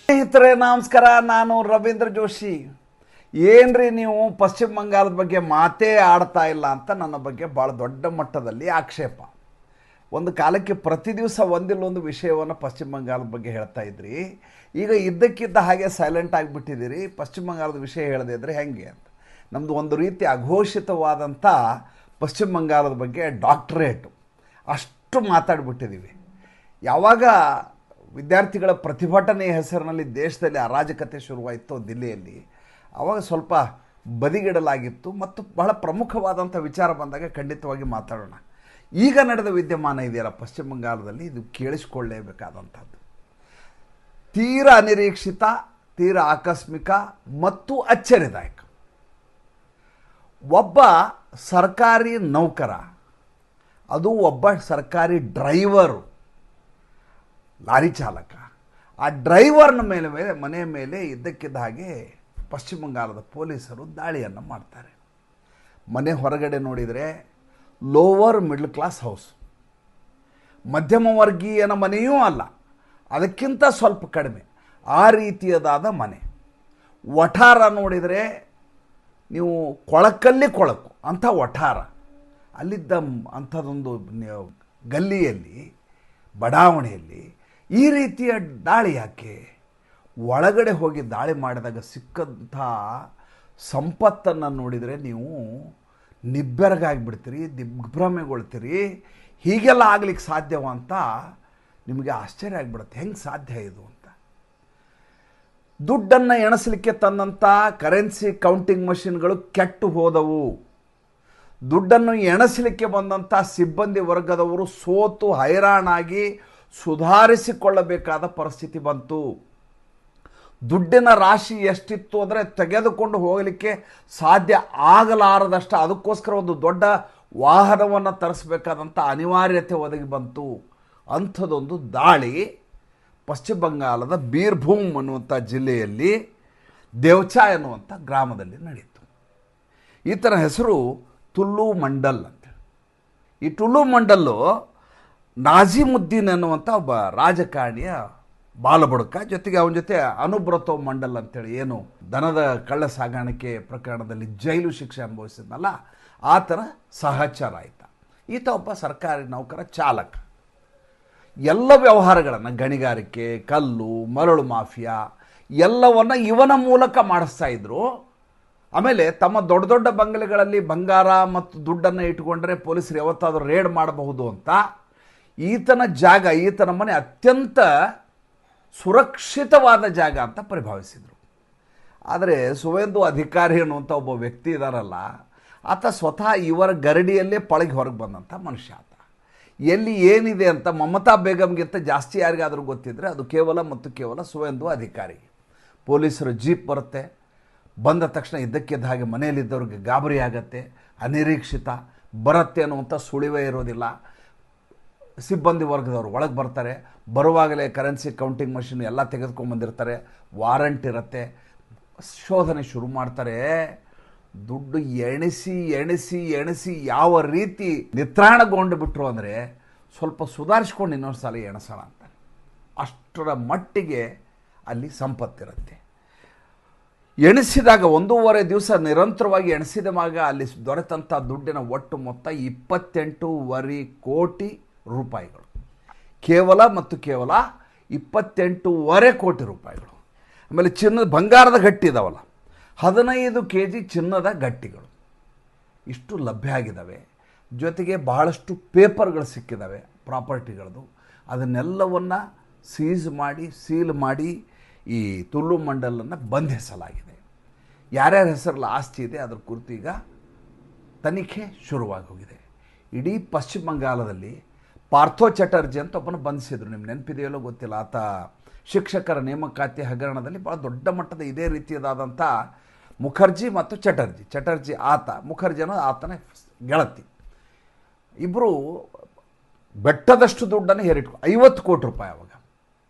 ಸ್ನೇಹಿತರೆ ನಮಸ್ಕಾರ, ನಾನು ರವೀಂದ್ರ ಜೋಶಿ. ಏನ್ರಿ ನೀವು ಪಶ್ಚಿಮ ಬಂಗಾಳದ ಬಗ್ಗೆ ಮಾತೇ ಆಡ್ತಾ ಇಲ್ಲ ಅಂತ ನನ್ನ ಬಗ್ಗೆ ಭಾಳ ದೊಡ್ಡ ಮಟ್ಟದಲ್ಲಿ ಆಕ್ಷೇಪ. ಒಂದು ಕಾಲಕ್ಕೆ ಪ್ರತಿ ದಿವಸ ಒಂದಿಲ್ಲೊಂದು ವಿಷಯವನ್ನು ಪಶ್ಚಿಮ ಬಂಗಾಳದ ಬಗ್ಗೆ ಹೇಳ್ತಾ ಇದ್ರಿ. ಈಗ ಇದ್ದಕ್ಕಿದ್ದ ಹಾಗೆ ಸೈಲೆಂಟ್ ಆಗಿಬಿಟ್ಟಿದ್ದೀರಿ. ಪಶ್ಚಿಮ ಬಂಗಾಳದ ವಿಷಯ ಹೇಳದೇ ಇದ್ದರೆ ಹೆಂಗೆ ಅಂತ. ನಮ್ಮದು ಒಂದು ರೀತಿ ಅಘೋಷಿತವಾದಂಥ ಪಶ್ಚಿಮ ಬಂಗಾಳದ ಬಗ್ಗೆ ಡಾಕ್ಟರೇಟು ಅಷ್ಟು ಮಾತಾಡಿಬಿಟ್ಟಿದ್ದೀವಿ. ಯಾವಾಗ ವಿದ್ಯಾರ್ಥಿಗಳ ಪ್ರತಿಭಟನೆಯ ಹೆಸರಿನಲ್ಲಿ ದೇಶದಲ್ಲಿ ಅರಾಜಕತೆ ಶುರುವಾಯಿತು ದಿಲ್ಲಿಯಲ್ಲಿ, ಆವಾಗ ಸ್ವಲ್ಪ ಬದಿಗಿಡಲಾಗಿತ್ತು ಮತ್ತು ಬಹಳ ಪ್ರಮುಖವಾದಂಥ ವಿಚಾರ ಬಂದಾಗ ಖಂಡಿತವಾಗಿ ಮಾತಾಡೋಣ. ಈಗ ನಡೆದ ವಿದ್ಯಮಾನ ಇದೆಯಲ್ಲ ಪಶ್ಚಿಮ ಬಂಗಾಳದಲ್ಲಿ, ಇದು ಕೇಳಿಸಿಕೊಳ್ಳಲೇಬೇಕಾದಂಥದ್ದು. ತೀರಾ ಅನಿರೀಕ್ಷಿತ, ತೀರಾ ಆಕಸ್ಮಿಕ ಮತ್ತು ಅಚ್ಚರಿದಾಯಕ. ಒಬ್ಬ ಸರ್ಕಾರಿ ನೌಕರ, ಅದು ಒಬ್ಬ ಸರ್ಕಾರಿ ಡ್ರೈವರು, ಲಾರಿ ಚಾಲಕ, ಆ ಡ್ರೈವರ್ನ ಮನೆಯ ಮೇಲೆ ಇದ್ದಕ್ಕಿದ್ದ ಹಾಗೆ ಪಶ್ಚಿಮ ಬಂಗಾಳದ ಪೊಲೀಸರು ದಾಳಿಯನ್ನು ಮಾಡ್ತಾರೆ. ಮನೆ ಹೊರಗಡೆ ನೋಡಿದರೆ ಲೋವರ್ ಮಿಡ್ಲ್ ಕ್ಲಾಸ್ ಹೌಸ್, ಮಧ್ಯಮ ವರ್ಗೀಯನ ಮನೆಯೂ ಅಲ್ಲ, ಅದಕ್ಕಿಂತ ಸ್ವಲ್ಪ ಕಡಿಮೆ, ಆ ರೀತಿಯದಾದ ಮನೆ. ವಠಾರ ನೋಡಿದರೆ ನೀವು ಕೊಳಕು ಅಂಥ ವಠಾರ. ಅಲ್ಲಿದ್ದ ಅಂಥದ್ದೊಂದು ಗಲ್ಲಿಯಲ್ಲಿ, ಬಡಾವಣೆಯಲ್ಲಿ ಈ ರೀತಿಯ ದಾಳಿ ಯಾಕೆ? ಒಳಗಡೆ ಹೋಗಿ ದಾಳಿ ಮಾಡಿದಾಗ ಸಿಕ್ಕಂಥ ಸಂಪತ್ತನ್ನು ನೋಡಿದರೆ ನೀವು ನಿಬ್ಬೆರಗಾಗಿಬಿಡ್ತೀರಿ, ದಿಗ್ಭ್ರಮೆಗೊಳ್ತೀರಿ. ಹೀಗೆಲ್ಲ ಆಗ್ಲಿಕ್ಕೆ ಸಾಧ್ಯವ ಅಂತ ನಿಮಗೆ ಆಶ್ಚರ್ಯ ಆಗಿಬಿಡುತ್ತೆ. ಹೆಂಗೆ ಸಾಧ್ಯ ಇದು ಅಂತ. ದುಡ್ಡನ್ನು ಎಣಿಸಲಿಕ್ಕೆ ತಂದಂಥ ಕರೆನ್ಸಿ ಕೌಂಟಿಂಗ್ ಮಷಿನ್ಗಳು ಕೆಟ್ಟು ಹೋದವು. ದುಡ್ಡನ್ನು ಎಣಿಸಲಿಕ್ಕೆ ಬಂದಂಥ ಸಿಬ್ಬಂದಿ ವರ್ಗದವರು ಸೋತು ಹೈರಾಣಾಗಿ ಸುಧಾರಿಸಿಕೊಳ್ಳಬೇಕಾದ ಪರಿಸ್ಥಿತಿ ಬಂತು. ದುಡ್ಡಿನ ರಾಶಿ ಎಷ್ಟಿತ್ತು ಅಂದರೆ ತೆಗೆದುಕೊಂಡು ಹೋಗಲಿಕ್ಕೆ ಸಾಧ್ಯ ಆಗಲಾರದಷ್ಟು, ಅದಕ್ಕೋಸ್ಕರ ಒಂದು ದೊಡ್ಡ ವಾಹನವನ್ನು ತರಿಸಬೇಕಾದಂಥ ಅನಿವಾರ್ಯತೆ ಒದಗಿ ಬಂತು. ಅಂಥದ್ದೊಂದು ದಾಳಿ ಪಶ್ಚಿಮ ಬಂಗಾಳದ ಬೀರ್ಭೂಮ್ ಅನ್ನುವಂಥ ಜಿಲ್ಲೆಯಲ್ಲಿ ದೇವಚಾ ಎನ್ನುವಂಥ ಗ್ರಾಮದಲ್ಲಿ ನಡೆಯಿತು. ಈತನ ಹೆಸರು ತುಳು ಮಂಡಲ್ ಅಂತ. ಈ ತುಳು ಮಂಡಲ್ಲು ನಾಜಿಮುದ್ದೀನ್ ಅನ್ನುವಂಥ ಒಬ್ಬ ರಾಜಕಾರಣಿಯ ಬಾಲಬುಡಕ, ಜೊತೆಗೆ ಅವನ ಜೊತೆ ಅನುಬ್ರತೋ ಮಂಡಲ್ ಅಂತೇಳಿ, ಏನು ದನದ ಕಳ್ಳ ಸಾಗಾಣಿಕೆ ಪ್ರಕರಣದಲ್ಲಿ ಜೈಲು ಶಿಕ್ಷೆ ಅನುಭವಿಸಿದ್ನಲ್ಲ, ಆತನ ಸಹಚರ ಆಯ್ತ. ಈತ ಒಬ್ಬ ಸರ್ಕಾರಿ ನೌಕರ, ಚಾಲಕ. ಎಲ್ಲ ವ್ಯವಹಾರಗಳನ್ನು, ಗಣಿಗಾರಿಕೆ, ಕಲ್ಲು, ಮರಳು ಮಾಫಿಯಾ ಎಲ್ಲವನ್ನು ಇವನ ಮೂಲಕ ಮಾಡಿಸ್ತಾ ಇದ್ರು. ಆಮೇಲೆ ತಮ್ಮ ದೊಡ್ಡ ದೊಡ್ಡ ಬಂಗಲೆಗಳಲ್ಲಿ ಬಂಗಾರ ಮತ್ತು ದುಡ್ಡನ್ನು ಇಟ್ಕೊಂಡ್ರೆ ಪೊಲೀಸರು ಯಾವತ್ತಾದರೂ ರೇಡ್ ಮಾಡಬಹುದು ಅಂತ ಈತನ ಜಾಗ, ಈತನ ಮನೆ ಅತ್ಯಂತ ಸುರಕ್ಷಿತವಾದ ಜಾಗ ಅಂತ ಪರಿಭಾವಿಸಿದರು. ಆದರೆ ಸುವೇಂದು ಅಧಿಕಾರಿ ಅನ್ನುವಂಥ ಒಬ್ಬ ವ್ಯಕ್ತಿ ಇದ್ದಾರಲ್ಲ, ಆತ ಸ್ವತಃ ಇವರ ಗರಡಿಯಲ್ಲೇ ಪಳಗಿ ಹೊರಗೆ ಬಂದಂಥ ಮನುಷ್ಯ. ಆತ ಎಲ್ಲಿ ಏನಿದೆ ಅಂತ ಮಮತಾ ಬೇಗಮ್ಗಿಂತ ಜಾಸ್ತಿ ಯಾರಿಗಾದರೂ ಗೊತ್ತಿದ್ದರೆ ಅದು ಕೇವಲ ಮತ್ತು ಕೇವಲ ಸುವೇಂದು ಅಧಿಕಾರಿ. ಪೊಲೀಸರು ಜೀಪ್ ಬರುತ್ತೆ, ಬಂದ ತಕ್ಷಣ ಇದ್ದಕ್ಕಿದ್ದ ಹಾಗೆ ಮನೆಯಲ್ಲಿದ್ದವ್ರಿಗೆ ಗಾಬರಿ ಆಗತ್ತೆ, ಅನಿರೀಕ್ಷಿತ ಬರುತ್ತೆ ಅನ್ನುವಂಥ ಸುಳಿವೇ ಇರೋದಿಲ್ಲ. ಸಿಬ್ಬಂದಿ ವರ್ಗದವರು ಒಳಗೆ ಬರ್ತಾರೆ, ಬರುವಾಗಲೇ ಕರೆನ್ಸಿ ಕೌಂಟಿಂಗ್ ಮಷಿನ್ ಎಲ್ಲ ತೆಗೆದುಕೊಂಡ್ಬಂದಿರ್ತಾರೆ, ವಾರಂಟ್ ಇರುತ್ತೆ, ಶೋಧನೆ ಶುರು ಮಾಡ್ತಾರೆ. ದುಡ್ಡು ಎಣಿಸಿ ಎಣಿಸಿ ಎಣಿಸಿ ಯಾವ ರೀತಿ ನಿತ್ರಾಣಗೊಂಡು ಬಿಟ್ಟರು ಅಂದರೆ ಸ್ವಲ್ಪ ಸುಧಾರಿಸ್ಕೊಂಡು ಇನ್ನೊಂದು ಸಲ ಎಣಿಸೋಣ ಅಂತ, ಅಷ್ಟರ ಮಟ್ಟಿಗೆ ಅಲ್ಲಿ ಸಂಪತ್ತಿರುತ್ತೆ. ಎಣಿಸಿದಾಗ 1.5 ದಿವಸ ನಿರಂತರವಾಗಿ ಎಣಿಸಿದ ವಾಗ ಅಲ್ಲಿ ದೊರೆತಂಥ ದುಡ್ಡಿನ ಒಟ್ಟು ಮೊತ್ತ 28.5 ಕೋಟಿ ರೂಪಾಯಿಗಳು. ಕೇವಲ ಮತ್ತು ಕೇವಲ 28.5 ಕೋಟಿ ರೂಪಾಯಿಗಳು. ಆಮೇಲೆ ಬಂಗಾರದ ಗಟ್ಟಿ ಇದಾವಲ್ಲ, 15 kg ಚಿನ್ನದ ಗಟ್ಟಿಗಳು ಇಷ್ಟು ಲಭ್ಯ ಆಗಿದ್ದಾವೆ. ಜೊತೆಗೆ ಬಹಳಷ್ಟು ಪೇಪರ್ಗಳು ಸಿಕ್ಕಿದ್ದಾವೆ ಪ್ರಾಪರ್ಟಿಗಳದು. ಅದನ್ನೆಲ್ಲವನ್ನು ಸೀಲ್ ಮಾಡಿ ಈ ತುಳು ಮಂಡಲನ್ನು ಬಂಧಿಸಲಾಗಿದೆ. ಯಾರ್ಯಾರ ಹೆಸರಲ್ಲಿ ಆಸ್ತಿ ಇದೆ ಅದರ ಕುರಿತು ಈಗ ತನಿಖೆ ಶುರುವಾಗಿ ಹೋಗಿದೆ. ಇಡೀ ಪಶ್ಚಿಮ ಬಂಗಾಳದಲ್ಲಿ ಪಾರ್ಥೋ ಚಟರ್ಜಿ ಅಂತ ಒಬ್ಬನ ಬಂಧಿಸಿದ್ರು. ನಿಮ್ಗೆ ನೆನಪಿದೆಯಲ್ಲೋ ಗೊತ್ತಿಲ್ಲ. ಆತ ಶಿಕ್ಷಕರ ನೇಮಕಾತಿ ಹಗರಣದಲ್ಲಿ ಭಾಳ ದೊಡ್ಡ ಮಟ್ಟದ ಇದೇ ರೀತಿಯದಾದಂಥ ಮುಖರ್ಜಿ ಮತ್ತು ಚಟರ್ಜಿ ಆತ, ಮುಖರ್ಜಿ ಅನ್ನೋದು ಆತನ ಗೆಳತಿ. ಇಬ್ಬರು ಬೆಟ್ಟದಷ್ಟು ದುಡ್ಡನ್ನು ಹೇರಿಟ್ಕೊ 50 ಕೋಟಿ ರೂಪಾಯಿ. ಅವಾಗ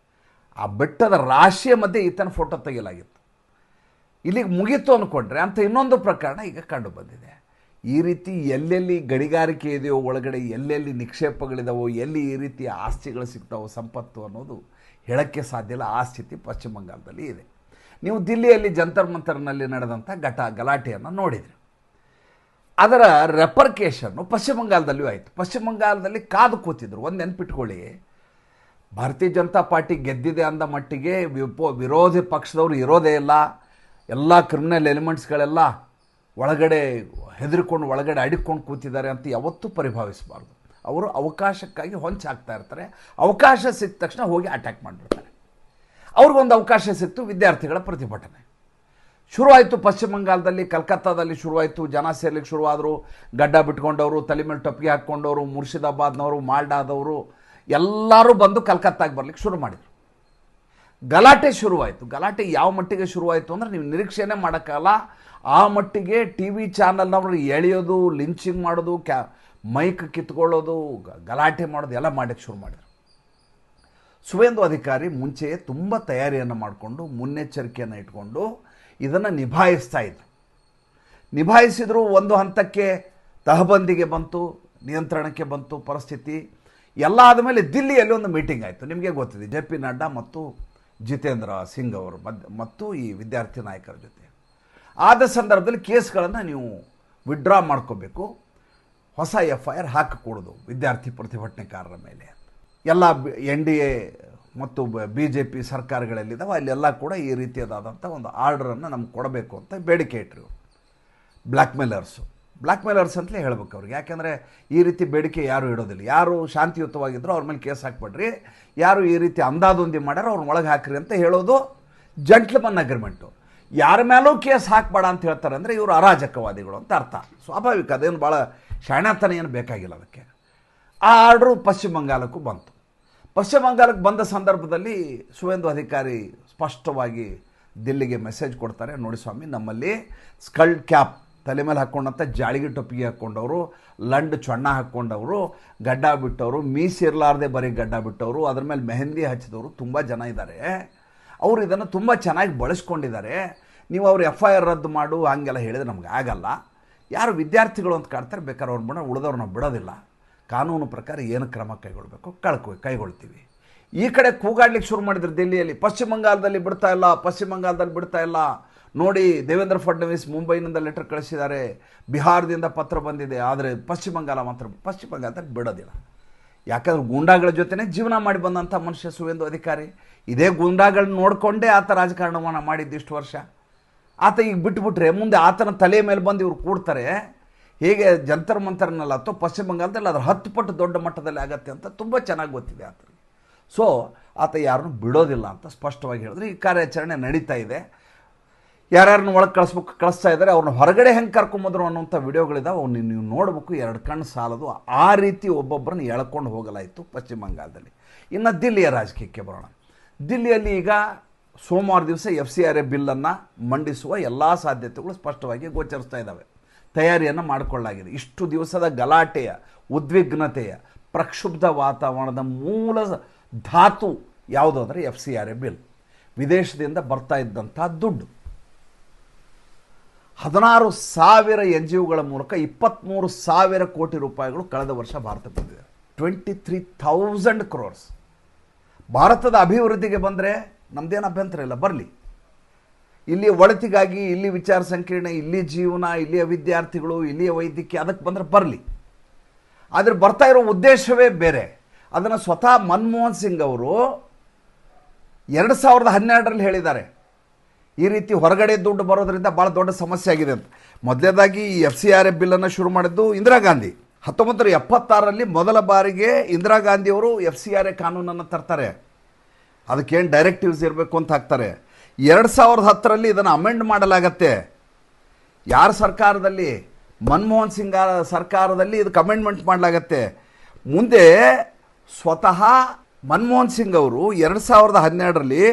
ಆ ಬೆಟ್ಟದ ರಾಶಿಯ ಮಧ್ಯೆ ಈತನ ಫೋಟೋ ತೆಗೆಯಲಾಗಿತ್ತು. ಇಲ್ಲಿಗೆ ಮುಗೀತು ಅಂದ್ಕೊಂಡ್ರೆ ಅಂತ ಇನ್ನೊಂದು ಪ್ರಕರಣ ಈಗ ಕಂಡು ಬಂದಿದೆ. ಈ ರೀತಿ ಎಲ್ಲೆಲ್ಲಿ ಗಣಿಗಾರಿಕೆ ಇದೆಯೋ ಒಳಗಡೆ, ಎಲ್ಲೆಲ್ಲಿ ನಿಕ್ಷೇಪಗಳಿದಾವೋ, ಎಲ್ಲಿ ಈ ರೀತಿ ಆಸ್ತಿಗಳು ಸಿಗ್ತಾವೋ, ಸಂಪತ್ತು ಅನ್ನೋದು ಹೇಳೋಕ್ಕೆ ಸಾಧ್ಯ ಇಲ್ಲ. ಆ ಸ್ಥಿತಿ ಪಶ್ಚಿಮ ಬಂಗಾಳದಲ್ಲಿ ಇದೆ. ನೀವು ದಿಲ್ಲಿಯಲ್ಲಿ ಜಂತರ್ ಮಂತರ್ನಲ್ಲಿ ನಡೆದಂಥ ಗಲಾಟೆಯನ್ನು ನೋಡಿದ್ರಿ. ಅದರ ರೆಪರ್ಕೇಷನ್ನು ಪಶ್ಚಿಮ ಬಂಗಾಳದಲ್ಲಿಯೂ ಆಯಿತು. ಪಶ್ಚಿಮ ಬಂಗಾಳದಲ್ಲಿ ಕಾದು ಕೂತಿದ್ರು. ಒಂದು ನೆನ್ಪಿಟ್ಕೊಳ್ಳಿ, ಭಾರತೀಯ ಜನತಾ ಪಾರ್ಟಿ ಗೆದ್ದಿದೆ ಅಂದ ಮಟ್ಟಿಗೆ ವಿರೋಧಿ ಪಕ್ಷದವರು ಇರೋದೇ ಇಲ್ಲ. ಎಲ್ಲ ಕ್ರಿಮಿನಲ್ ಎಲಿಮೆಂಟ್ಸ್ಗಳೆಲ್ಲ ಒಳಗಡೆ ಹೆದರಿಕೊಂಡು ಒಳಗಡೆ ಅಡಿಕೊಂಡು ಕೂತಿದ್ದಾರೆ ಅಂತ ಯಾವತ್ತೂ ಪರಿಭಾವಿಸಬಾರ್ದು. ಅವರು ಅವಕಾಶಕ್ಕಾಗಿ ಹೊಂಚಾಗ್ತಾ ಇರ್ತಾರೆ. ಅವಕಾಶ ಸಿಕ್ಕ ತಕ್ಷಣ ಹೋಗಿ ಅಟ್ಯಾಕ್ ಮಾಡಿಬಿಡ್ತಾರೆ. ಅವ್ರಿಗೊಂದು ಅವಕಾಶ ಸಿಕ್ತು, ವಿದ್ಯಾರ್ಥಿಗಳ ಪ್ರತಿಭಟನೆ ಶುರುವಾಯಿತು ಪಶ್ಚಿಮ ಬಂಗಾಳದಲ್ಲಿ. ಕಲ್ಕತ್ತಾದಲ್ಲಿ ಶುರುವಾಯಿತು. ಜನ ಸೇರ್ಲಿಕ್ಕೆ ಶುರುವಾದರು. ಗಡ್ಡ ಬಿಟ್ಕೊಂಡವರು, ತಲೆ ಮೇಲೆ ಟೊಪ್ಪಿಗೆ ಹಾಕ್ಕೊಂಡವರು, ಮುರ್ಷಿದಾಬಾದ್ನವರು, ಮಾಲ್ಡಾದವರು ಎಲ್ಲರೂ ಬಂದು ಕಲ್ಕತ್ತಾಗೆ ಬರಲಿಕ್ಕೆ ಶುರು ಮಾಡಿದರು. ಗಲಾಟೆ ಶುರುವಾಯಿತು. ಗಲಾಟೆ ಯಾವ ಮಟ್ಟಿಗೆ ಶುರುವಾಯಿತು ಅಂದರೆ ನೀವು ನಿರೀಕ್ಷೆನೇ ಮಾಡೋಕ್ಕಲ್ಲ. ಆ ಮಟ್ಟಿಗೆ ಟಿ ವಿ ಚಾನಲ್ನವರು ಎಳೆಯೋದು, ಲಿಂಚಿಂಗ್ ಮಾಡೋದು, ಮೈಕ್ ಕಿತ್ಕೊಳ್ಳೋದು, ಗಲಾಟೆ ಮಾಡೋದು ಎಲ್ಲ ಮಾಡೋಕ್ಕೆ ಶುರು ಮಾಡಿದರು. ಸುವೇಂದು ಅಧಿಕಾರಿ ಮುಂಚೆಯೇ ತುಂಬ ತಯಾರಿಯನ್ನು ಮಾಡಿಕೊಂಡು, ಮುನ್ನೆಚ್ಚರಿಕೆಯನ್ನು ಇಟ್ಕೊಂಡು ಇದನ್ನು ನಿಭಾಯಿಸ್ತಾ ಇದ್ರು. ನಿಭಾಯಿಸಿದ್ರು. ಒಂದು ಹಂತಕ್ಕೆ ತಹಬಂದಿಗೆ ಬಂತು, ನಿಯಂತ್ರಣಕ್ಕೆ ಬಂತು ಪರಿಸ್ಥಿತಿ. ಎಲ್ಲ ಆದಮೇಲೆ ದಿಲ್ಲಿಯಲ್ಲಿ ಒಂದು ಮೀಟಿಂಗ್ ಆಯಿತು. ನಿಮಗೆ ಗೊತ್ತಿದೆ, ಜೆ ಪಿ ನಡ್ಡಾ ಮತ್ತು ಜಿತೇಂದ್ರ ಸಿಂಗ್ ಅವರು ಮತ್ತು ಈ ವಿದ್ಯಾರ್ಥಿ ನಾಯಕರ ಜೊತೆ ಆದ ಸಂದರ್ಭದಲ್ಲಿ ಕೇಸ್ಗಳನ್ನು ನೀವು ವಿಡ್ರಾ ಮಾಡ್ಕೋಬೇಕು, ಹೊಸ FIR ಹಾಕಿಕೊಡೋದು ವಿದ್ಯಾರ್ಥಿ ಪ್ರತಿಭಟನೆಕಾರರ ಮೇಲೆ. ಎಲ್ಲ NDA ಮತ್ತು BJP ಸರ್ಕಾರಗಳಲ್ಲಿದ್ದಾವೆ ಅಲ್ಲೆಲ್ಲ ಕೂಡ ಈ ರೀತಿಯಾದಂಥ ಒಂದು ಆರ್ಡ್ರನ್ನು ನಮ್ಗೆ ಕೊಡಬೇಕು ಅಂತ ಬೇಡಿಕೆ ಇಟ್ಟರು. ಬ್ಲ್ಯಾಕ್ಮೇಲರ್ಸ್ ಅಂತಲೇ ಹೇಳ್ಬೇಕು ಅವ್ರಿಗೆ. ಯಾಕೆಂದರೆ ಈ ರೀತಿ ಬೇಡಿಕೆ ಯಾರು ಇಡೋದಿಲ್ಲ. ಯಾರು ಶಾಂತಿಯುತವಾಗಿದ್ದರೂ ಅವ್ರ ಮೇಲೆ ಕೇಸ್ ಹಾಕ್ಬೇಡ್ರಿ, ಯಾರು ಈ ರೀತಿ ಅಂದಾದೊಂದಿ ಮಾಡ್ಯಾರೋ ಅವ್ರನ್ನ ಒಳಗೆ ಹಾಕ್ರಿ ಅಂತ ಹೇಳೋದು ಜಂಟ್ಲ್ಮನ್ ಅಗ್ರಿಮೆಂಟು. ಯಾರ ಮೇಲೂ ಕೇಸ್ ಹಾಕಬೇಡ ಅಂತ ಹೇಳ್ತಾರೆ ಅಂದರೆ ಇವರು ಅರಾಜಕವಾದಿಗಳು ಅಂತ ಅರ್ಥ. ಸ್ವಾಭಾವಿಕ, ಅದೇನು ಭಾಳ ಶಾಣತನ ಏನು ಬೇಕಾಗಿಲ್ಲ ಅದಕ್ಕೆ. ಆ ಆರ್ಡ್ರು ಪಶ್ಚಿಮ ಬಂಗಾಳಕ್ಕೂ ಬಂತು. ಪಶ್ಚಿಮ ಬಂಗಾಳಕ್ಕೆ ಬಂದ ಸಂದರ್ಭದಲ್ಲಿ ಸುವೇಂದು ಅಧಿಕಾರಿ ಸ್ಪಷ್ಟವಾಗಿ ದಿಲ್ಲಿಗೆ ಮೆಸೇಜ್ ಕೊಡ್ತಾರೆ, ನೋಡಿ ಸ್ವಾಮಿ, ನಮ್ಮಲ್ಲಿ ಸ್ಕಲ್ಡ್ ಕ್ಯಾಪ್ ತಲೆ ಮೇಲೆ ಹಾಕ್ಕೊಂಡಂಥ ಜಾಳಿಗೆ ಟೊಪ್ಪಿಗೆ ಹಾಕ್ಕೊಂಡವರು, ಲಂಡ್ ಚೊಣ್ಣ ಹಾಕ್ಕೊಂಡವರು, ಗಡ್ಡ ಬಿಟ್ಟವರು, ಮೀಸಿರ್ಲಾರ್ದೆ ಬರೀ ಗಡ್ಡ ಬಿಟ್ಟವರು, ಅದ್ರ ಮೇಲೆ ಮೆಹಂದಿ ಹಚ್ಚಿದವರು ತುಂಬ ಜನ ಇದ್ದಾರೆ. ಅವರು ಇದನ್ನು ತುಂಬ ಚೆನ್ನಾಗಿ ಬಳಸ್ಕೊಂಡಿದ್ದಾರೆ. ನೀವು ಅವ್ರು FIR ರದ್ದು ಮಾಡು ಹಂಗೆಲ್ಲ ಹೇಳಿದ್ರೆ ನಮ್ಗೆ ಆಗಲ್ಲ. ಯಾರು ವಿದ್ಯಾರ್ಥಿಗಳು ಅಂತ ಕಾಡ್ತಾರೆ, ಬೇಕಾದ್ರೆ ಅವ್ರು ಬಿಡೋ, ಉಳಿದವ್ರನ್ನ ಬಿಡೋದಿಲ್ಲ. ಕಾನೂನು ಪ್ರಕಾರ ಏನು ಕ್ರಮ ಕೈಗೊಳ್ಳಬೇಕು ಕೈಗೊಳ್ತೀವಿ. ಈ ಕಡೆ ಕೂಗಾಡ್ಲಿಕ್ಕೆ ಶುರು ಮಾಡಿದ್ರು ದಿಲ್ಲಿಯಲ್ಲಿ, ಪಶ್ಚಿಮ ಬಂಗಾಳದಲ್ಲಿ ಬಿಡ್ತಾ ಇಲ್ಲ, ನೋಡಿ ದೇವೇಂದ್ರ ಫಡ್ನವೀಸ್ ಮುಂಬೈನಿಂದ ಲೆಟರ್ ಕಳಿಸಿದ್ದಾರೆ, ಬಿಹಾರದಿಂದ ಪತ್ರ ಬಂದಿದೆ, ಆದರೆ ಪಶ್ಚಿಮ ಬಂಗಾಳದಲ್ಲಿ ಬಿಡೋದಿಲ್ಲ. ಯಾಕಂದ್ರೆ ಗೂಂಡಾಗಳ ಜೊತೆನೇ ಜೀವನ ಮಾಡಿ ಬಂದಂಥ ಮನುಷ್ಯ ಸುವೇಂದು ಅಧಿಕಾರಿ. ಇದೇ ಗೂಂಡಾಗಳನ್ನ ನೋಡಿಕೊಂಡೇ ಆತ ರಾಜಕಾರಣವನ್ನು ಮಾಡಿದ್ದು ಇಷ್ಟು ವರ್ಷ. ಆತ ಈಗ ಬಿಟ್ಟುಬಿಟ್ರೆ ಮುಂದೆ ಆತನ ತಲೆ ಮೇಲೆ ಬಂದು ಇವ್ರು ಕೂಡ್ತಾರೆ. ಹೇಗೆ ಜಂತರ್ ಮಂತರ್ನಲ್ಲ ಅಥವಾ ಪಶ್ಚಿಮ ಬಂಗಾಳದಲ್ಲಿ ಅದರ 10 ಪಟ್ಟು ದೊಡ್ಡ ಮಟ್ಟದಲ್ಲಿ ಆಗತ್ತೆ ಅಂತ ತುಂಬ ಚೆನ್ನಾಗಿ ಗೊತ್ತಿದೆ ಆತನಿಗೆ. ಸೊ ಆತ ಯಾರನ್ನೂ ಬಿಡೋದಿಲ್ಲ ಅಂತ ಸ್ಪಷ್ಟವಾಗಿ ಹೇಳಿದ್ರೆ ಈ ಕಾರ್ಯಾಚರಣೆ ನಡೀತಾ ಇದೆ. ಯಾರ್ಯಾರನ್ನ ಒಳಗೆ ಕಳಿಸ್ತಾ ಇದ್ದಾರೆ, ಅವ್ರನ್ನ ಹೊರಗಡೆ ಹೆಂಗೆ ಕರ್ಕೊಂಬಂದ್ರು ಅನ್ನೋಂಥ ವಿಡಿಯೋಗಳಿದಾವೆ. ಅವ್ನು ನೀವು ನೋಡಬೇಕು, 2 ಕಣ್ಣು ಸಾಲದು. ಆ ರೀತಿ ಒಬ್ಬೊಬ್ಬರನ್ನ ಎಳ್ಕೊಂಡು ಹೋಗಲಾಯಿತು ಪಶ್ಚಿಮ ಬಂಗಾಳದಲ್ಲಿ. ಇನ್ನು ದಿಲ್ಲಿಯ ರಾಜಕೀಯಕ್ಕೆ ಬರೋಣ. ದಿಲ್ಲಿಯಲ್ಲಿ ಈಗ ಸೋಮವಾರ ದಿವಸ FCRA ಬಿಲ್ಲನ್ನು ಮಂಡಿಸುವ ಎಲ್ಲ ಸಾಧ್ಯತೆಗಳು ಸ್ಪಷ್ಟವಾಗಿ ಗೋಚರಿಸ್ತಾ ಇದ್ದಾವೆ. ತಯಾರಿಯನ್ನು ಮಾಡಿಕೊಳ್ಳಲಾಗಿದೆ. ಇಷ್ಟು ದಿವಸದ ಗಲಾಟೆಯ, ಉದ್ವಿಗ್ನತೆಯ, ಪ್ರಕ್ಷುಬ್ಧ ವಾತಾವರಣದ ಮೂಲ ಧಾತು ಯಾವುದು ಅಂದರೆ FCRA ಬಿಲ್. ವಿದೇಶದಿಂದ ಬರ್ತಾ ಇದ್ದಂಥ ದುಡ್ಡು 16,000 NGOಗಳ ಮೂಲಕ 23,000 ಕೋಟಿ ರೂಪಾಯಿಗಳು ಕಳೆದ ವರ್ಷ ಭಾರತಕ್ಕೆ ಬಂದಿದೆ. 23,000 crores. ಭಾರತದ ಅಭಿವೃದ್ಧಿಗೆ ಬಂದರೆ ನಮ್ಮದೇನು ಅಭ್ಯಂತರ ಇಲ್ಲ, ಬರಲಿ. ಇಲ್ಲಿ ಒಳತಿಗಾಗಿ, ಇಲ್ಲಿ ವಿಚಾರ ಸಂಕಿರಣ, ಇಲ್ಲಿ ಜೀವನ, ಇಲ್ಲಿಯ ವಿದ್ಯಾರ್ಥಿಗಳು, ಇಲ್ಲಿಯ ವೈದ್ಯಕೀಯ, ಅದಕ್ಕೆ ಬಂದರೆ ಬರಲಿ. ಆದರೆ ಬರ್ತಾ ಇರೋ ಉದ್ದೇಶವೇ ಬೇರೆ. ಅದನ್ನು ಸ್ವತಃ ಮನಮೋಹನ್ ಸಿಂಗ್ ಅವರು 2012ರಲ್ಲಿ ಹೇಳಿದ್ದಾರೆ. ಈ ರೀತಿ ಹೊರಗಡೆ ದುಡ್ಡು ಬರೋದ್ರಿಂದ ಭಾಳ ದೊಡ್ಡ ಸಮಸ್ಯೆ ಆಗಿದೆ ಅಂತ. ಮೊದಲನೇದಾಗಿ ಈ FCRA ಬಿಲ್ಲನ್ನು ಶುರು ಮಾಡಿದ್ದು ಇಂದಿರಾ ಗಾಂಧಿ. 1976ರಲ್ಲಿ ಮೊದಲ ಬಾರಿಗೆ ಇಂದಿರಾ ಗಾಂಧಿಯವರು FCRA ಕಾನೂನನ್ನು ತರ್ತಾರೆ. ಅದಕ್ಕೇನು ಡೈರೆಕ್ಟಿವ್ಸ್ ಇರಬೇಕು ಅಂತ ಹಾಕ್ತಾರೆ. 2010ರಲ್ಲಿ ಇದನ್ನು ಅಮೆಂಡ್ ಮಾಡಲಾಗತ್ತೆ. ಯಾರ ಸರ್ಕಾರದಲ್ಲಿ? ಮನಮೋಹನ್ ಸಿಂಗ್ ಸರ್ಕಾರದಲ್ಲಿ ಇದಕ್ಕೆ ಅಮೆಂಡ್ಮೆಂಟ್ ಮಾಡಲಾಗತ್ತೆ. ಮುಂದೆ ಸ್ವತಃ ಮನಮೋಹನ್ ಸಿಂಗ್ ಅವರು 2012ರಲ್ಲಿ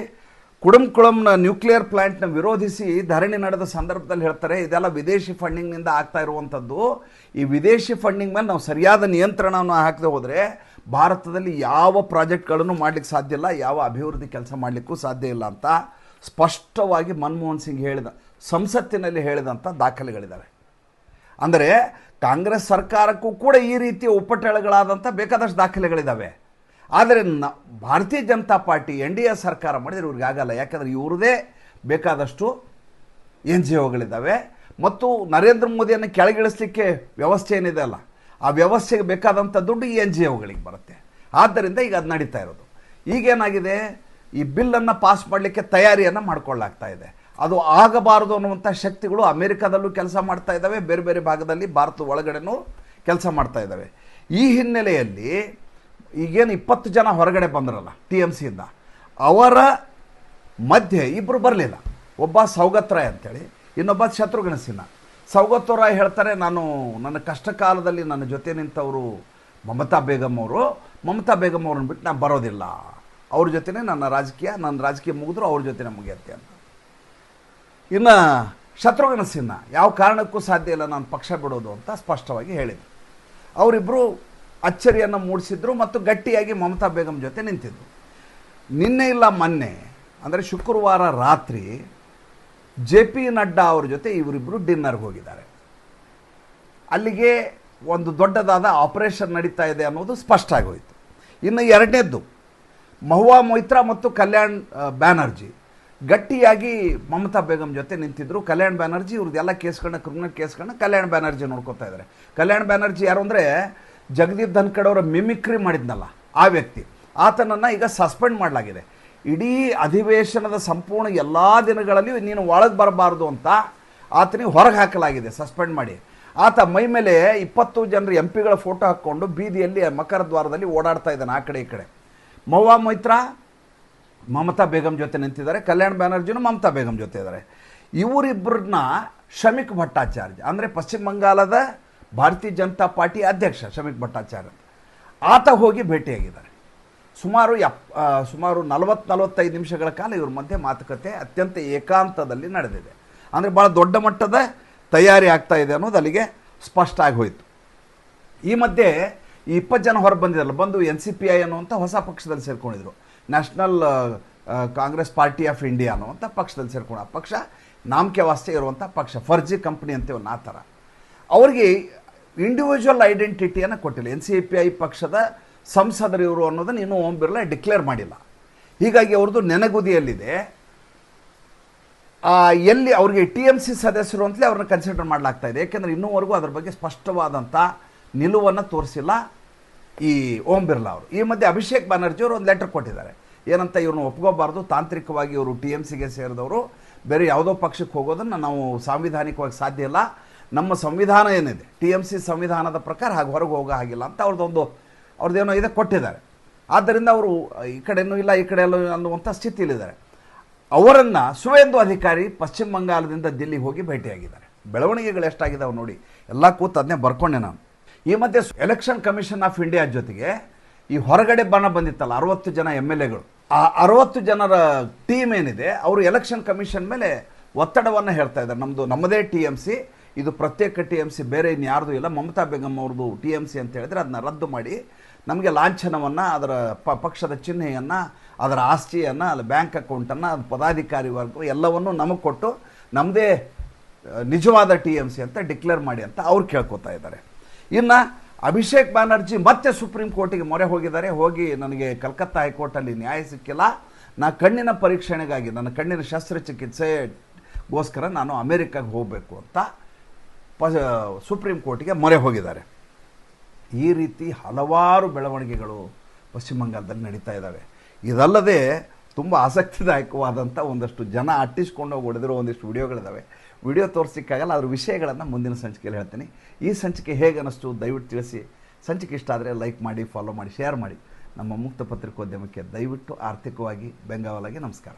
ಕುಡಂಕುಳಂನ ನ್ಯೂಕ್ಲಿಯರ್ ಪ್ಲಾಂಟ್ನ ವಿರೋಧಿಸಿ ಧರಣಿ ನಡೆದ ಸಂದರ್ಭದಲ್ಲಿ ಹೇಳ್ತಾರೆ, ಇದೆಲ್ಲ ವಿದೇಶಿ ಫಂಡಿಂಗ್ನಿಂದ ಆಗ್ತಾ ಇರುವಂಥದ್ದು. ಈ ವಿದೇಶಿ ಫಂಡಿಂಗ್ ಮೇಲೆ ನಾವು ಸರಿಯಾದ ನಿಯಂತ್ರಣವನ್ನು ಹಾಕದೆ ಹೋದರೆ ಭಾರತದಲ್ಲಿ ಯಾವ ಪ್ರಾಜೆಕ್ಟ್ಗಳನ್ನು ಮಾಡಲಿಕ್ಕೆ ಸಾಧ್ಯ ಇಲ್ಲ, ಯಾವ ಅಭಿವೃದ್ಧಿ ಕೆಲಸ ಮಾಡಲಿಕ್ಕೂ ಸಾಧ್ಯ ಇಲ್ಲ ಅಂತ ಸ್ಪಷ್ಟವಾಗಿ ಮನಮೋಹನ್ ಸಿಂಗ್ ಹೇಳಿದ, ಸಂಸತ್ತಿನಲ್ಲಿ ಹೇಳಿದಂಥ ದಾಖಲೆಗಳಿದ್ದಾವೆ. ಅಂದರೆ ಕಾಂಗ್ರೆಸ್ ಸರ್ಕಾರಕ್ಕೂ ಕೂಡ ಈ ರೀತಿಯ ಉಪಟಳಗಳಾದಂಥ ಬೇಕಾದಷ್ಟು ದಾಖಲೆಗಳಿದ್ದಾವೆ. ಆದರೆ ಭಾರತೀಯ ಜನತಾ ಪಾರ್ಟಿ NDA ಸರ್ಕಾರ ಮಾಡಿದರೆ ಇವ್ರಿಗೆ ಆಗಲ್ಲ. ಯಾಕಂದರೆ ಇವ್ರದೇ ಬೇಕಾದಷ್ಟು NGOಗಳಿದ್ದಾವೆ ಮತ್ತು ನರೇಂದ್ರ ಮೋದಿಯನ್ನು ಕೆಳಗಿಳಿಸಲಿಕ್ಕೆ ವ್ಯವಸ್ಥೆ ಏನಿದೆ ಅಲ್ಲ, ಆ ವ್ಯವಸ್ಥೆಗೆ ಬೇಕಾದಂಥ ದುಡ್ಡು ಈ NGOಗಳಿಗೆ ಬರುತ್ತೆ. ಆದ್ದರಿಂದ ಈಗ ಅದು ನಡೀತಾ ಇರೋದು. ಈಗೇನಾಗಿದೆ, ಈ ಬಿಲ್ಲನ್ನು ಪಾಸ್ ಮಾಡಲಿಕ್ಕೆ ತಯಾರಿಯನ್ನು ಮಾಡಿಕೊಳ್ಳಾಗ್ತಾ ಇದೆ. ಅದು ಆಗಬಾರದು ಅನ್ನುವಂಥ ಶಕ್ತಿಗಳು ಅಮೆರಿಕದಲ್ಲೂ ಕೆಲಸ ಮಾಡ್ತಾ ಇದ್ದಾವೆ, ಬೇರೆ ಬೇರೆ ಭಾಗದಲ್ಲಿ ಭಾರತದ ಒಳಗಡೆನೂ ಕೆಲಸ ಮಾಡ್ತಾ ಇದ್ದಾವೆ. ಈ ಹಿನ್ನೆಲೆಯಲ್ಲಿ ಈಗೇನು 20 ಜನ ಹೊರಗಡೆ ಬಂದ್ರಲ್ಲ TMCಯಿಂದ, ಅವರ ಮಧ್ಯೆ ಇಬ್ಬರು ಬರಲಿಲ್ಲ. ಒಬ್ಬ ಸೌಗತ್ ರಾಯ್ ಅಂತೇಳಿ, ಇನ್ನೊಬ್ಬ ಶತ್ರುಘ್ನ ಸಿನ್ಹಾ. ಸೌಗತ್ ರಾಯ್ ಹೇಳ್ತಾರೆ, ನನ್ನ ಕಷ್ಟ ಕಾಲದಲ್ಲಿ ನನ್ನ ಜೊತೆ ನಿಂತವರು ಮಮತಾ ಬೇಗಮ್ ಅವರು, ಮಮತಾ ಬೇಗಮ್ ಅವ್ರನ್ನ ಬಿಟ್ಟು ನಾನು ಬರೋದಿಲ್ಲ, ಅವ್ರ ಜೊತೆನೇ ನನ್ನ ರಾಜಕೀಯ ಮುಗಿದ್ರು ಅವ್ರ ಜೊತೆನೇ ಮುಗಿಯುತ್ತೆ ಅಂತ. ಇನ್ನು ಶತ್ರುಘ್ನ ಸಿನ್ಹಾ ಯಾವ ಕಾರಣಕ್ಕೂ ಸಾಧ್ಯ ಇಲ್ಲ ನಾನು ಪಕ್ಷ ಬಿಡೋದು ಅಂತ ಸ್ಪಷ್ಟವಾಗಿ ಹೇಳಿದರು. ಅವರಿಬ್ಬರು ಅಚ್ಚರಿಯನ್ನು ಮೂಡಿಸಿದ್ರು ಮತ್ತು ಗಟ್ಟಿಯಾಗಿ ಮಮತಾ ಬೇಗಮ್ ಜೊತೆ ನಿಂತಿದ್ರು. ನಿನ್ನೆ ಇಲ್ಲ ಮೊನ್ನೆ ಅಂದರೆ ಶುಕ್ರವಾರ ರಾತ್ರಿ JP ನಡ್ಡಾ ಅವ್ರ ಜೊತೆ ಇವರಿಬ್ಬರು ಡಿನ್ನರ್ಗೆ ಹೋಗಿದ್ದಾರೆ. ಅಲ್ಲಿಗೆ ಒಂದು ದೊಡ್ಡದಾದ ಆಪರೇಷನ್ ನಡೀತಾ ಇದೆ ಅನ್ನೋದು ಸ್ಪಷ್ಟ ಆಗೋಯಿತು. ಇನ್ನು ಎರಡನೇದ್ದು, ಮಹುವಾ ಮೊಯ್ತ್ರಾ ಮತ್ತು ಕಲ್ಯಾಣ್ ಬ್ಯಾನರ್ಜಿ ಗಟ್ಟಿಯಾಗಿ ಮಮತಾ ಬೇಗಮ್ ಜೊತೆ ನಿಂತಿದ್ರು. ಕಲ್ಯಾಣ್ ಬ್ಯಾನರ್ಜಿ ಇವ್ರದ್ದೆಲ್ಲ ಕೇಸ್ಗಳನ್ನ, ಕ್ರಿಮಿನಲ್ ಕೇಸ್ಗಳನ್ನ ಕಲ್ಯಾಣ್ ಬ್ಯಾನರ್ಜಿ ನೋಡ್ಕೊತಾ ಇದ್ದಾರೆ. ಕಲ್ಯಾಣ್ ಬ್ಯಾನರ್ಜಿ ಯಾರು ಅಂದರೆ ಜಗದೀಪ್ ಧನ್ಖಡ್ ಅವರ ಮಿಮಿಕ್ರಿ ಮಾಡಿದ್ನಲ್ಲ ಆ ವ್ಯಕ್ತಿ, ಆತನನ್ನು ಈಗ ಸಸ್ಪೆಂಡ್ ಮಾಡಲಾಗಿದೆ. ಇಡೀ ಅಧಿವೇಶನದ ಸಂಪೂರ್ಣ ಎಲ್ಲ ದಿನಗಳಲ್ಲಿಯೂ ನೀನು ಒಳಗೆ ಬರಬಾರ್ದು ಅಂತ ಆತನಿಗೆ ಹೊರಗೆ ಹಾಕಲಾಗಿದೆ, ಸಸ್ಪೆಂಡ್ ಮಾಡಿ. ಆತ ಮೈ ಮೇಲೆ 20 ಜನರು MP ಗಳ ಫೋಟೋ ಹಾಕ್ಕೊಂಡು ಬೀದಿಯಲ್ಲಿ ಮಕರ ದ್ವಾರದಲ್ಲಿ ಓಡಾಡ್ತಾ ಇದ್ದಾನೆ ಆ ಕಡೆ ಈ ಕಡೆ. ಮಹುವಾ ಮೊಯ್ತ್ರಾ ಮಮತಾ ಬೇಗಮ್ ಜೊತೆ ನಿಂತಿದ್ದಾರೆ, ಕಲ್ಯಾಣ್ ಬ್ಯಾನರ್ಜಿನೂ ಮಮತಾ ಬೇಗಮ್ ಜೊತೆ ಇದ್ದಾರೆ. ಇವರಿಬ್ಬರನ್ನ ಶಮಿಕ್ ಭಟ್ಟಾಚಾರ್ಯ ಅಂದರೆ ಪಶ್ಚಿಮ ಬಂಗಾಳದ ಭಾರತೀಯ ಜನತಾ ಪಾರ್ಟಿ ಅಧ್ಯಕ್ಷ ಶಮಿಕ್ ಭಟ್ಟಾಚಾರ್ಯ, ಆತ ಹೋಗಿ ಭೇಟಿಯಾಗಿದ್ದಾರೆ. ಸುಮಾರು 40-45 ನಿಮಿಷಗಳ ಕಾಲ ಇವ್ರ ಮಧ್ಯೆ ಮಾತುಕತೆ ಅತ್ಯಂತ ಏಕಾಂತದಲ್ಲಿ ನಡೆದಿದೆ. ಅಂದರೆ ಭಾಳ ದೊಡ್ಡ ಮಟ್ಟದ ತಯಾರಿ ಆಗ್ತಾ ಇದೆ ಅನ್ನೋದು ಅಲ್ಲಿಗೆ ಸ್ಪಷ್ಟ ಆಗಿ ಹೋಯಿತು. ಈ ಮಧ್ಯೆ ಈ 20 ಜನ ಹೊರ ಬಂದಿದ್ದಲ್ಲ, ಬಂದು NCPI ಅನ್ನುವಂಥ ಹೊಸ ಪಕ್ಷದಲ್ಲಿ ಸೇರ್ಕೊಂಡಿದ್ರು. National Congress Party of India ಅನ್ನುವಂಥ ಪಕ್ಷದಲ್ಲಿ ಸೇರ್ಕೊಂಡು, ಆ ಪಕ್ಷ ನಾಮಕೆ ವಾಸ್ತೆ ಇರುವಂಥ ಪಕ್ಷ, ಫರ್ಜಿ ಕಂಪ್ನಿ ಅಂತೀವಲ್ಲ ಆ ಥರ. ಅವರಿಗೆ ಇಂಡಿವಿಜುವಲ್ ಐಡೆಂಟಿಟಿಯನ್ನು ಕೊಟ್ಟಿಲ್ಲ. NCPI ಪಕ್ಷದ ಸಂಸದರು ಇವರು ಅನ್ನೋದನ್ನು ಇನ್ನೂ ಓಂ ಬಿರ್ಲಾ ಡಿಕ್ಲೇರ್ ಮಾಡಿಲ್ಲ. ಹೀಗಾಗಿ ಅವ್ರದ್ದು ನೆನಗುದಿಯಲ್ಲಿದೆ. ಎಲ್ಲಿ ಅವರಿಗೆ TMC ಸದಸ್ಯರು ಅಂತಲೇ ಅವ್ರನ್ನ ಕನ್ಸಿಡರ್ ಮಾಡಲಾಗ್ತಾ ಇದೆ. ಏಕೆಂದರೆ ಇನ್ನೂವರೆಗೂ ಅದ್ರ ಬಗ್ಗೆ ಸ್ಪಷ್ಟವಾದಂಥ ನಿಲುವನ್ನು ತೋರಿಸಿಲ್ಲ ಈ ಓಂ ಬಿರ್ಲಾ ಅವರು. ಈ ಮಧ್ಯೆ ಅಭಿಷೇಕ್ ಬ್ಯಾನರ್ಜಿ ಅವರು ಒಂದು ಲೆಟರ್ ಕೊಟ್ಟಿದ್ದಾರೆ. ಏನಂತ, ಇವ್ರನ್ನ ಒಪ್ಕೋಬಾರ್ದು, ತಾಂತ್ರಿಕವಾಗಿ ಇವರು TMCಗೆ ಸೇರಿದವರು, ಬೇರೆ ಯಾವುದೋ ಪಕ್ಷಕ್ಕೆ ಹೋಗೋದನ್ನು ನಾವು ಸಾಂವಿಧಾನಿಕವಾಗಿ ಸಾಧ್ಯ ಇಲ್ಲ, ನಮ್ಮ ಸಂವಿಧಾನ ಏನಿದೆ TMC ಸಂವಿಧಾನದ ಪ್ರಕಾರ ಹಾಗೆ ಹೊರಗೆ ಹೋಗೋ ಹಾಗಿಲ್ಲ ಅಂತ ಅವ್ರದ್ದೇನೋ ಇದೆ ಕೊಟ್ಟಿದ್ದಾರೆ. ಆದ್ದರಿಂದ ಅವರು ಈ ಕಡೆನೂ ಇಲ್ಲ ಈ ಕಡೆ ಎಲ್ಲ ಅನ್ನುವಂಥ ಸ್ಥಿತಿಯಲ್ಲಿದ್ದಾರೆ. ಅವರನ್ನು ಸುವೇಂದು ಅಧಿಕಾರಿ ಪಶ್ಚಿಮ ಬಂಗಾಳದಿಂದ ದಿಲ್ಲಿಗೆ ಹೋಗಿ ಭೇಟಿಯಾಗಿದ್ದಾರೆ. ಬೆಳವಣಿಗೆಗಳು ಎಷ್ಟಾಗಿದ್ದಾವೆ ನೋಡಿ, ಎಲ್ಲ ಕೂತು ಅದನ್ನೇ ಬರ್ಕೊಂಡೆ ನಾನು. ಈ ಮಧ್ಯೆ ಎಲೆಕ್ಷನ್ ಕಮಿಷನ್ ಆಫ್ ಇಂಡಿಯಾ ಜೊತೆಗೆ ಈ ಹೊರಗಡೆ ಬಣ ಬಂದಿತ್ತಲ್ಲ 60 ಜನ MLAಗಳು, ಆ 60 ಜನರ ಟೀಮ್ ಏನಿದೆ ಅವರು ಎಲೆಕ್ಷನ್ ಕಮಿಷನ್ ಮೇಲೆ ಒತ್ತಡವನ್ನು ಹೇಳ್ತಾ ಇದ್ದಾರೆ. ನಮ್ಮದೇ TMC, ಇದು ಪ್ರತ್ಯೇಕ TMC, ಬೇರೆ ಇನ್ಯಾರ್ದು ಇಲ್ಲ, ಮಮತಾ ಬೇಗಮ್ ಅವ್ರದ್ದು TMC ಅಂತ ಹೇಳಿದ್ರೆ ಅದನ್ನ ರದ್ದು ಮಾಡಿ ನಮಗೆ ಲಾಂಛನವನ್ನು, ಅದರ ಪಕ್ಷದ ಚಿಹ್ನೆಯನ್ನು, ಅದರ ಆಸ್ತಿಯನ್ನು, ಅಲ್ಲಿ ಬ್ಯಾಂಕ್ ಅಕೌಂಟನ್ನು, ಅದು ಪದಾಧಿಕಾರಿ ವರ್ಗ ಎಲ್ಲವನ್ನೂ ನಮಗೆ ಕೊಟ್ಟು ನಮ್ಮದೇ ನಿಜವಾದ TMC ಅಂತ ಡಿಕ್ಲೇರ್ ಮಾಡಿ ಅಂತ ಅವ್ರು ಕೇಳ್ಕೊತಾ ಇದ್ದಾರೆ. ಇನ್ನು ಅಭಿಷೇಕ್ ಬ್ಯಾನರ್ಜಿ ಮತ್ತೆ ಸುಪ್ರೀಂ ಕೋರ್ಟಿಗೆ ಮೊರೆ ಹೋಗಿದ್ದಾರೆ. ಹೋಗಿ ನನಗೆ ಕಲ್ಕತ್ತಾ ಹೈಕೋರ್ಟಲ್ಲಿ ನ್ಯಾಯ ಸಿಕ್ಕಿಲ್ಲ, ನಾ ಕಣ್ಣಿನ ಪರೀಕ್ಷಣೆಗಾಗಿ, ನನ್ನ ಕಣ್ಣಿನ ಶಸ್ತ್ರಚಿಕಿತ್ಸೆಗೋಸ್ಕರ ನಾನು ಅಮೆರಿಕಾಗೆ ಹೋಗಬೇಕು ಅಂತ ಸುಪ್ರೀಂ ಕೋರ್ಟಿಗೆ ಮೊರೆ ಹೋಗಿದ್ದಾರೆ. ಈ ರೀತಿ ಹಲವಾರು ಬೆಳವಣಿಗೆಗಳು ಪಶ್ಚಿಮ ಬಂಗಾಳದಲ್ಲಿ ನಡೀತಾ ಇದ್ದಾವೆ. ಇದಲ್ಲದೆ ತುಂಬ ಆಸಕ್ತಿದಾಯಕವಾದಂಥ ಒಂದಷ್ಟು ಜನ ಅಟ್ಟಿಸ್ಕೊಂಡು ಹೋಗಿ ಹೊಡೆದಿರೋ ಒಂದಿಷ್ಟು ವಿಡಿಯೋಗಳಿದ್ದಾವೆ. ವಿಡಿಯೋ ತೋರಿಸಲಿಕ್ಕಾಗಲ್ಲ, ಅದ್ರ ವಿಷಯಗಳನ್ನು ಮುಂದಿನ ಸಂಚಿಕೆಯಲ್ಲಿ ಹೇಳ್ತೀನಿ. ಈ ಸಂಚಿಕೆ ಹೇಗೆ ಅನ್ನಿಸ್ತು ದಯವಿಟ್ಟು ತಿಳಿಸಿ. ಸಂಚಿಕೆ ಇಷ್ಟ ಆದರೆ ಲೈಕ್ ಮಾಡಿ, ಫಾಲೋ ಮಾಡಿ, ಶೇರ್ ಮಾಡಿ. ನಮ್ಮ ಮುಕ್ತ ಪತ್ರಿಕೋದ್ಯಮಕ್ಕೆ ದಯವಿಟ್ಟು ಆರ್ಥಿಕವಾಗಿ ಬೆಂಗಾವಲಾಗಿ ನಮಸ್ಕಾರ.